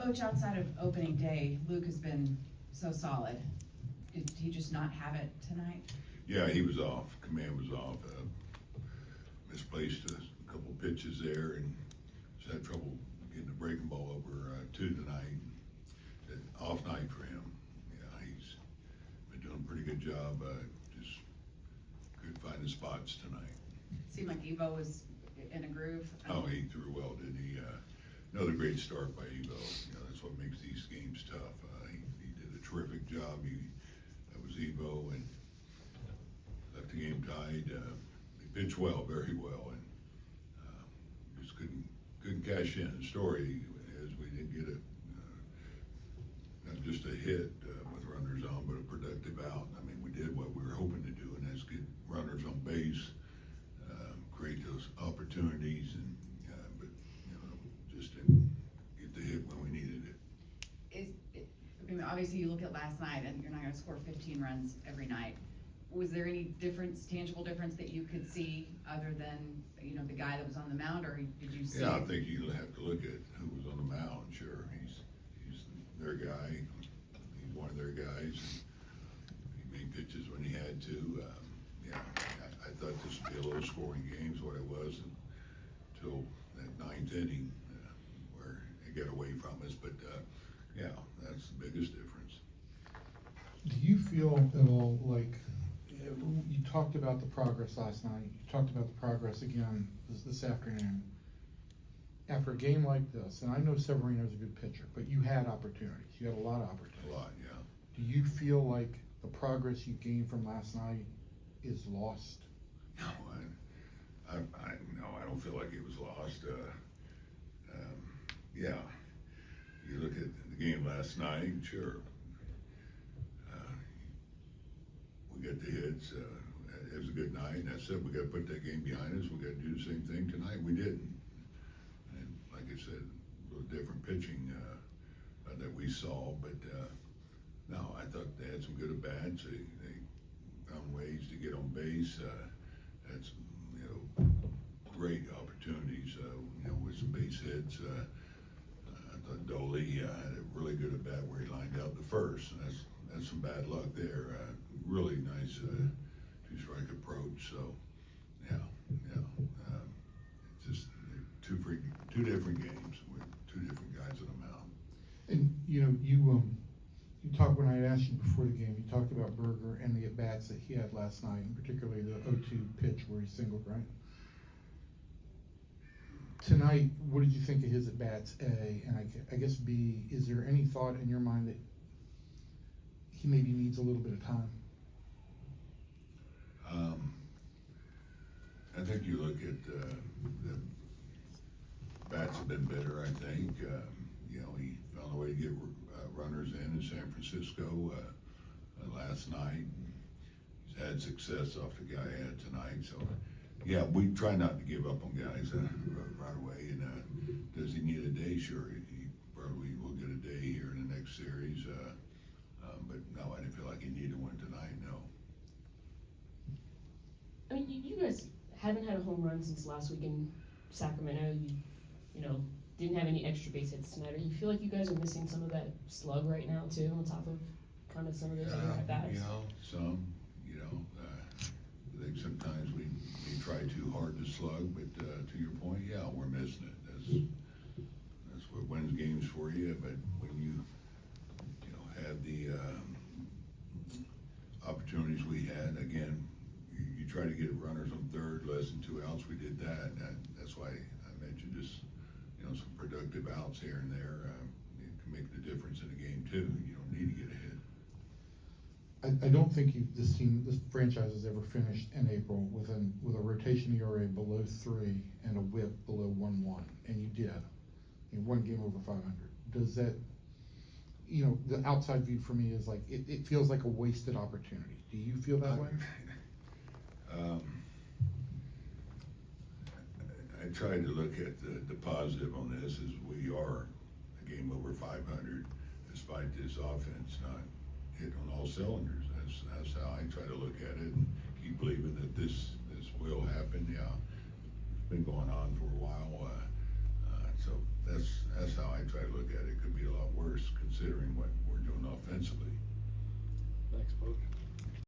Coach, outside of opening day, Luke has been so solid. Did he just not have it tonight? Yeah, he was off. Command was off. Misplaced a couple pitches there and just had trouble getting the breaking ball over two tonight. Off night for him. Yeah, he's been doing a pretty good job. Just couldn't find the spots tonight. Seemed like Evo was in a groove. Oh, he threw well, didn't he? Another great start by Evo. You know, that's what makes these games tough. He did a terrific job. That was Evo, and left the game tied. He pitched well, very well, and just couldn't cash in. The story is we didn't get not just a hit with runners on, but a productive out. I mean, we did what we were hoping to do, and that's get runners on base, create those opportunities, and but you know, just didn't get the hit when we needed it. I mean, obviously you look at last night and you're not gonna score 15 runs every night. Was there any difference, tangible difference that you could see other than, you know, the guy that was on the mound, or did you see? Yeah, I think you have to look at who was on the mound. Sure, he's their guy. He's one of their guys. He made pitches when he had to. Yeah, I thought this would be a low scoring game, is what it was until that ninth inning where it got away from us. But yeah, that's the biggest difference. Do you feel at all like, you talked about the progress last night, you talked about the progress again this afternoon. After a game like this, and I know Severino's a good pitcher, but you had opportunities, you had a lot of opportunities. A lot, yeah. Do you feel like the progress you gained from last night is lost? No, I don't feel like it was lost. Yeah, you look at the game last night, sure. We got the hits. It was a good night, and I said we got to put that game behind us. We got to do the same thing tonight. We didn't, and like I said, a little different pitching that we saw. But no, I thought they had some good at bats. They found ways to get on base. Had some, you know, great opportunities. You know, with some base hits. I thought Dolly had a really good at bat where he lined out the first. And that's some bad luck there. Really nice two-strike approach. So, yeah. It's just two different games with two different guys on the mound. And you know, you talked, when I asked you before the game, you talked about Berger and the at-bats that he had last night, and particularly the 0-2 pitch where he singled, right? Tonight, what did you think of his at-bats, A? And I guess B, is there any thought in your mind that he maybe needs a little bit of time? I think you look at the bats have been better. I think you know, he found a way to get runners in San Francisco last night. He's had success off the guy he had tonight. So yeah, we try not to give up on guys right away. And does he need a day? Sure, he probably will get a day here in the next series. But no, I didn't feel like he needed one tonight. No. I mean, you guys haven't had a home run since last week in Sacramento. You know, didn't have any extra base hits tonight. Or you feel like you guys are missing some of that slug right now too, on top of kind of some of those other at-bats? You know, I think sometimes we try too hard to slug, but to your point, yeah, we're missing it. That's what wins games for you. But when you have the opportunities we had, again, you try to get runners on third, less than 2 outs. We did that. That's why I mentioned just some productive outs here and there. It can make the difference in a game too. You don't need to get a hit. I don't think this franchise has ever finished in April with a rotation ERA below 3 and a WHIP below 1.1, and you did in one game over 500. Does that, the outside view for me is like it feels like a wasted opportunity. Do you feel that way? I tried to look at the positive on this is we are a game over 500 despite this offense not hitting on all cylinders. That's how I try to look at it and keep believing that this will happen. Yeah, it's been going on for a while. So that's how I try to look at it. It could be a lot defensively.